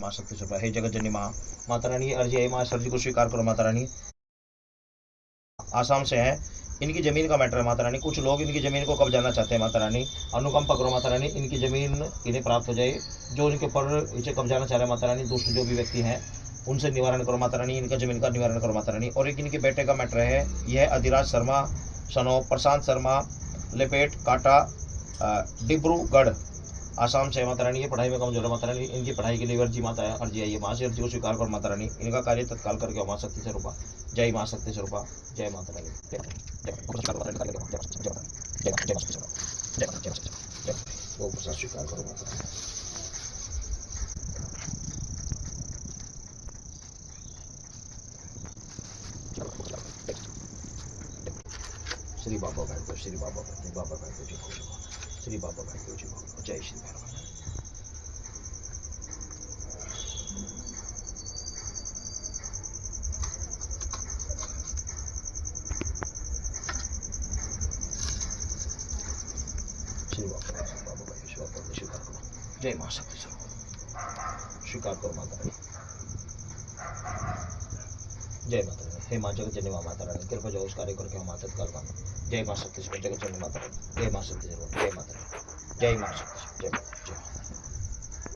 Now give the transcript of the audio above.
माँ शक्ति स्वरूपा, हे जगत जननी माँ, माता रानी अर्जी है माँ, अर्जी को स्वीकार करो माता रानी। आसाम से है, इनकी जमीन का मैटर है माता रानी, कुछ लोग इनकी जमीन को कब्जाना चाहते हैं माता रानी, अनुकंपा करो माता रानी, इनकी जमीन इन्हें प्राप्त हो जाए, जो इनके ऊपर इसे कब्जाना चाह रहे हैं माता रानी, दुष्ट जो भी व्यक्ति हैं उनसे निवारण करो माता रानी, इनका जमीन का निवारण करो माता रानी। और एक इनके बेटे का मैटर है, यह अधिराज शर्मा सनो प्रशांत शर्मा लेपेट काटा डिब्रूगढ़ आसाम से माता रानी, ये पढ़ाई में कमजोर है माता रानी, इनकी पढ़ाई के लिए अर्जी माता अर्जी आई है माँ से, अर्जी को स्वीकार करो माता रानी, इनका कार्य तत्काल करके माँ शक्ति स्वरूपा, जय माँ शक्ति स्वरूपा, जय माता रानी, वो प्रसाद स्वीकार करो माता रानी। श्री बाबा बैठो, श्री बाबा बैठो, बाबा बैठो जी, श्री बाबा बैठो जी, जय श्री भैरव। श्री बाबा बैठो, स्वीकार करो, जय माँ शक्ति स्वरूप, स्वीकार करो माता रानी, जय माता रानी, हे माँ जगत जननी माँ माता रानी, कृपा जो उस कार्य करके हम तत्काल काम, जय माँ शक्ति स्वरूप, जगत जननी माता रानी, जय माँ शक्ति स्वरूप, जय माता रानी, जय माँ शक्ति, जय माता, जय।